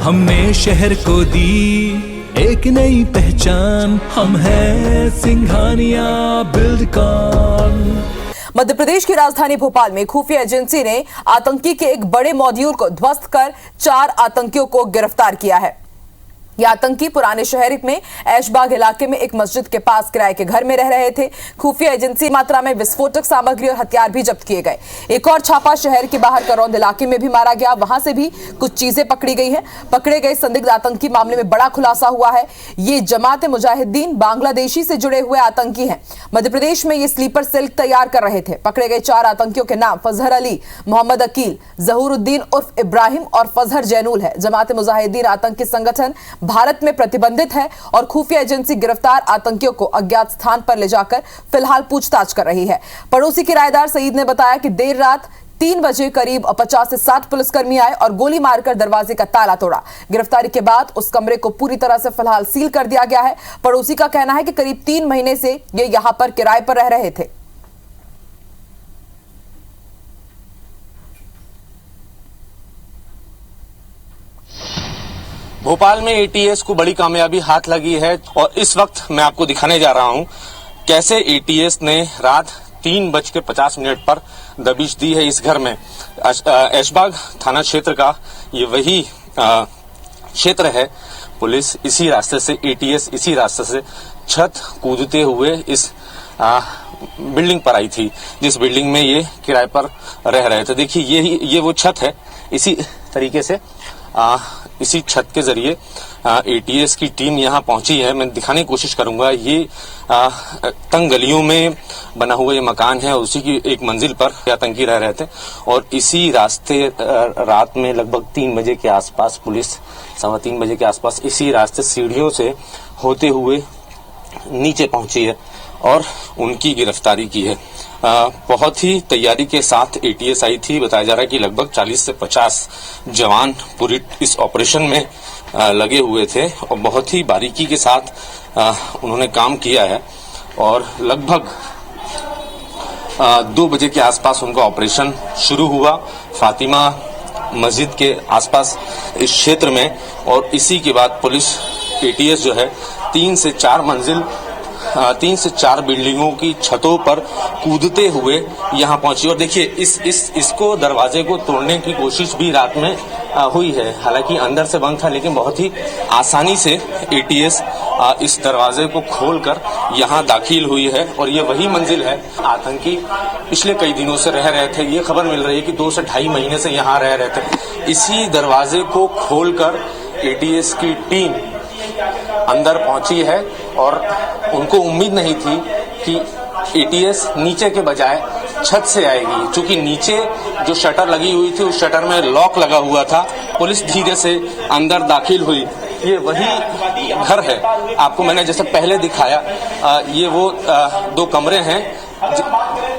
हमने शहर को दी एक नई पहचान, हम हैं सिंघानिया बिल्डकॉन। मध्य प्रदेश की राजधानी भोपाल में खुफिया एजेंसी ने आतंकी के एक बड़े मॉड्यूल को ध्वस्त कर 4 आतंकियों को गिरफ्तार किया है। ये आतंकी पुराने शहर में ऐशबाग इलाके में एक मस्जिद के पास किराए के घर में रह रहे थे। खुफिया एजेंसी मात्रा में विस्फोटक सामग्री और हथियार भी जब्त किए गए। एक और छापा शहर के बाहर करौंद इलाके में भी मारा गया, वहां से भी कुछ चीजें पकड़ी गई हैं। पकड़े गए संदिग्ध आतंकी मामले में बड़ा खुलासा हुआ है। ये जमात मुजाहिदीन बांग्लादेशी से जुड़े हुए आतंकी हैं। मध्य प्रदेश में ये स्लीपर सेल तैयार कर रहे थे। पकड़े गए 4 आतंकियों के नाम फजहर अली, मोहम्मद अकील, जहूरुद्दीन उर्फ इब्राहिम और फजहर जैनुल है। जमात मुजाहिदीन आतंकी संगठन भारत में प्रतिबंधित है और खुफिया एजेंसी गिरफ्तार आतंकियों को अज्ञात स्थान पर ले जाकर फिलहाल पूछताछ कर रही है। पड़ोसी किराएदार सईद ने बताया कि देर रात 3 बजे करीब 50 से 60 पुलिसकर्मी आए और गोली मारकर दरवाजे का ताला तोड़ा। गिरफ्तारी के बाद उस कमरे को पूरी तरह से फिलहाल सील कर दिया गया है। पड़ोसी का कहना है कि करीब 3 महीने से ये यहां पर किराए पर रह रहे थे। भोपाल में एटीएस को बड़ी कामयाबी हाथ लगी है और इस वक्त मैं आपको दिखाने जा रहा हूं कैसे एटीएस ने रात 3:50 पर दबिश दी है इस घर में। ऐशबाग थाना क्षेत्र का ये वही क्षेत्र है। पुलिस इसी रास्ते से, एटीएस इसी रास्ते से छत कूदते हुए इस बिल्डिंग पर आई थी, जिस बिल्डिंग में ये किराए पर रह रहे थे। देखिए ये वो छत है। इसी तरीके से इसी छत के जरिए एटीएस की टीम यहाँ पहुंची है। मैं दिखाने की कोशिश करूंगा। ये तंग गलियों में बना हुआ ये मकान है, उसी की एक मंजिल पर आतंकी रह रहे थे और इसी रास्ते रात में लगभग 3 बजे के आसपास, पुलिस 3:15 बजे के आसपास इसी रास्ते सीढ़ियों से होते हुए नीचे पहुंची है और उनकी गिरफ्तारी की है। बहुत ही तैयारी के साथ एटीएस आई थी। बताया जा रहा है कि लगभग 40 से 50 जवान पूरी इस ऑपरेशन में लगे हुए थे और बहुत ही बारीकी के साथ उन्होंने काम किया है और लगभग 2 बजे के आसपास उनका ऑपरेशन शुरू हुआ फातिमा मस्जिद के आसपास इस क्षेत्र में। और इसी के बाद पुलिस एटीएस जो है 3 से 4 बिल्डिंगों की छतों पर कूदते हुए यहाँ पहुंची। और देखिए इसको दरवाजे को तोड़ने की कोशिश भी रात में हुई है। हालांकि अंदर से बंद था, लेकिन बहुत ही आसानी से एटीएस इस दरवाजे को खोलकर यहाँ दाखिल हुई है। और ये वही मंजिल है आतंकी पिछले कई दिनों से रह रहे थे। ये खबर मिल रही है कि 2 से 2.5 महीने से यहाँ रह रहे थे। इसी दरवाजे को खोलकर एटीएस की टीम अंदर पहुंची है और उनको उम्मीद नहीं थी कि एटीएस नीचे के बजाय छत से आएगी। चूंकि नीचे जो शटर लगी हुई थी उस शटर में लॉक लगा हुआ था। पुलिस धीरे से अंदर दाखिल हुई। ये वही घर है, आपको मैंने जैसे पहले दिखाया। ये वो 2 कमरे हैं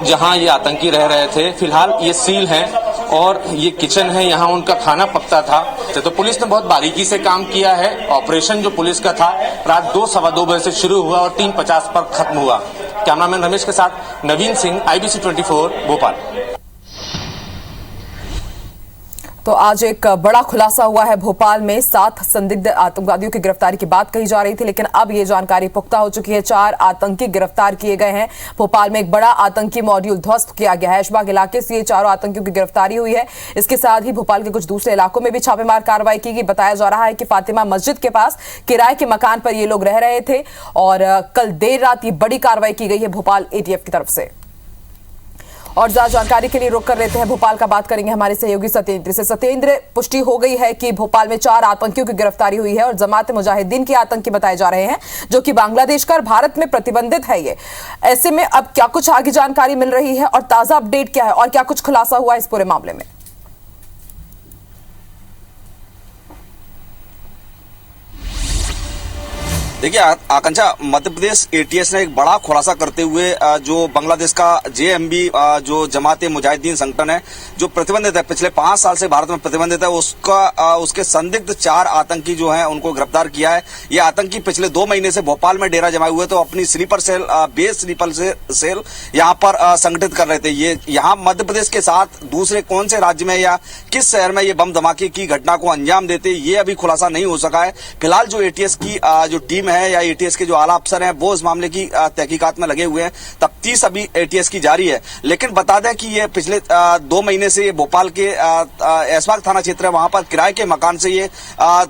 जहां ये आतंकी रह रहे थे। फिलहाल ये सील हैं और ये किचन है, यहाँ उनका खाना पकता था। तो पुलिस ने बहुत बारीकी से काम किया है। ऑपरेशन जो पुलिस का था रात 2 सवा 2 बजे से शुरू हुआ और 3:50 पर खत्म हुआ। कैमरामैन रमेश के साथ नवीन सिंह, IBC 24 भोपाल। तो आज एक बड़ा खुलासा हुआ है। भोपाल में 7 संदिग्ध आतंकवादियों की गिरफ्तारी की बात कही जा रही थी, लेकिन अब ये जानकारी पुख्ता हो चुकी है। 4 आतंकी गिरफ्तार किए गए हैं। भोपाल में एक बड़ा आतंकी मॉड्यूल ध्वस्त किया गया है। ऐशबाग इलाके से ये 4 आतंकियों की गिरफ्तारी हुई है। इसके साथ ही भोपाल के कुछ दूसरे इलाकों में भी छापेमार कार्रवाई की गई। बताया जा रहा है कि फातिमा मस्जिद के पास किराए के मकान पर ये लोग रह रहे थे और कल देर रात ये बड़ी कार्रवाई की गई है भोपाल ATF की तरफ से। और ज्यादा जानकारी के लिए रुक कर लेते हैं भोपाल का, बात करेंगे हमारे सहयोगी सत्येंद्र से। सत्येंद्र, पुष्टि हो गई है कि भोपाल में 4 आतंकियों की गिरफ्तारी हुई है और जमात मुजाहिदीन के आतंकी बताए जा रहे हैं, जो कि बांग्लादेश का और भारत में प्रतिबंधित है। ये ऐसे में अब क्या कुछ आगे जानकारी मिल रही है और ताजा अपडेट क्या है और क्या कुछ खुलासा हुआ इस पूरे मामले में? देखिए आकांक्षा, मध्य प्रदेश एटीएस ने एक बड़ा खुलासा करते हुए जो बांग्लादेश का जेएमबी जो जमाते मुजाहिदीन संगठन है जो प्रतिबंधित है, पिछले 5 साल से भारत में प्रतिबंधित है, उसके संदिग्ध 4 आतंकी जो हैं उनको गिरफ्तार किया है। ये आतंकी पिछले 2 महीने से भोपाल में डेरा जमाए हुए तो अपनी sleeper cell base sleeper cell यहाँ पर संगठित कर रहे थे। ये यहाँ मध्य प्रदेश के साथ दूसरे कौन से राज्य में या किस शहर में ये बम धमाके की घटना को अंजाम देते, ये अभी खुलासा नहीं हो सका है। फिलहाल जो एटीएस की जो टीम है या एटीएस के जो आला अफसर हैं वो इस मामले की तहकीकात में लगे हुए हैं। तफ्तीश अभी एटीएस की जारी है। लेकिन बता दें कि ये पिछले 2 महीने से भोपाल के ऐशबाग थाना क्षेत्र है, वहां पर किराए के मकान से ये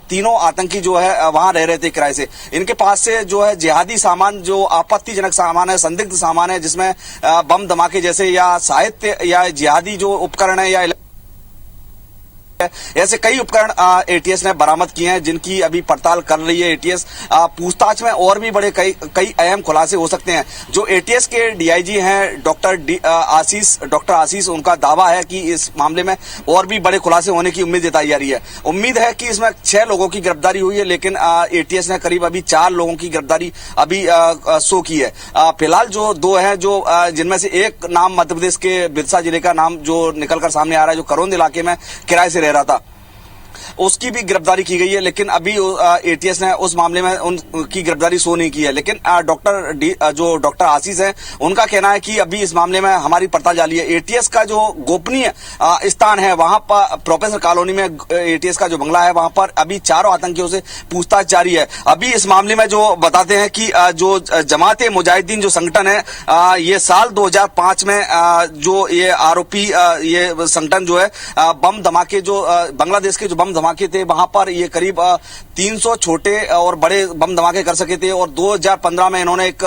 तीनों आतंकी जो है वहां रह रहे थे किराए से। इनके पास से जो है जिहादी सामान, जो आपत्तिजनक सामान है, संदिग्ध सामान है, जिसमें बम धमाके जैसे या साहित्य या जिहादी जो उपकरण है या ऐसे कई उपकरण एटीएस ने बरामद किए हैं, जिनकी अभी पड़ताल कर रही है एटीएस। पूछताछ में और भी बड़े कई अहम खुलासे हो सकते हैं। जो एटीएस के डीआईजी हैं डॉक्टर आशीष, उनका दावा है कि इस मामले में और भी बड़े खुलासे होने की उम्मीद जताई जा रही है। उम्मीद है कि इसमें 6 लोगों की गिरफ्तारी हुई है, लेकिन एटीएस ने करीब अभी 4 लोगों की गिरफ्तारी अभी शो की है। फिलहाल जो 2 हैं, जो जिनमें से एक नाम मध्य प्रदेश के बिरसा जिले का नाम जो निकलकर सामने आ रहा है, जो करौंद इलाके में किराए से रहा था, उसकी भी गिरफ्तारी की गई है। लेकिन अभी एटीएस ने उस मामले में उनकी गिरफ्तारी शो नहीं की है। लेकिन डॉक्टर आशीष है, उनका कहना है कि अभी इस मामले में हमारी पड़ताल जारी है। एटीएस का जो गोपनीय स्थान है, वहां पर प्रोफेसर कॉलोनी में एटीएस का जो बंगला है, वहां पर अभी 4 आतंकियों से पूछताछ जारी है। अभी इस मामले में जो बताते हैं कि जो जमाते मुजाहिदीन जो संगठन है, ये साल 2005 में जो ये आरोपी ये संगठन जो है बम धमाके जो बांग्लादेश के जो बम धमाके थे, वहां पर ये करीब 300 छोटे और बड़े बम धमाके कर सके थे। और 2015 में इन्होंने एक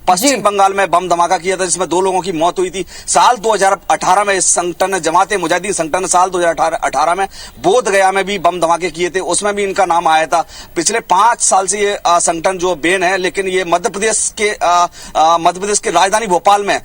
पश्चिम बंगाल में बम धमाका किया था, जिसमें 2 लोगों की मौत हुई थी। साल 2018 में इस संगठन जमाते मुजाहिदीन संगठन साल 2018 में बोध गया में भी बम धमाके किए थे, उसमें भी इनका नाम आया था। पिछले 5 साल से ये संगठन जो बैन है, लेकिन ये मध्य प्रदेश के राजधानी भोपाल में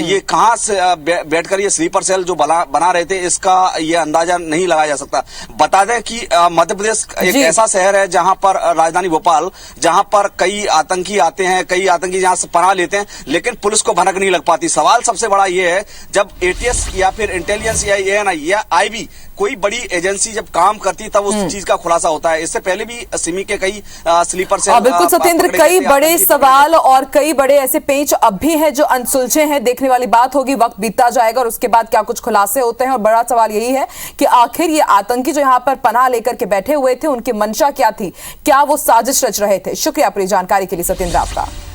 ये कहां से बैठकर ये स्लीपर सेल जो बना रहे थे, इसका ये अंदाजा नहीं लगाया जा सकता। बता दें कि मध्य प्रदेश एक ऐसा शहर है जहां पर राजधानी भोपाल, जहां पर कई आतंकी आते हैं, कई आतंकी जहां से पनाह लेते हैं, लेकिन पुलिस को भनक नहीं लग पाती। सवाल सबसे बड़ा ये है, जब एटीएस या फिर इंटेलिजेंस या एएनआई या आईबी कोई बड़ी एजेंसी जब काम करती तब उस चीज का खुलासा होता है। इससे पहले भी सिमी के कई स्लीपर सेल बिल्कुल सत्येंद्र, कई बड़े सवाल और कई बड़े ऐसे पेंच अब भी हैं जो अनसुलझे हैं। देखने वाली बात होगी, वक्त बीतता जाएगा और उसके बाद क्या कुछ खुलासे होते हैं। और बड़ा सवाल यही है कि आखिर ये आतंकी जो यहाँ पर पनाह लेकर के बैठे हुए थे, उनकी मंशा क्या थी, क्या वो साजिश रच रहे थे। शुक्रिया पूरी जानकारी के लिए सत्येंद्र आपका।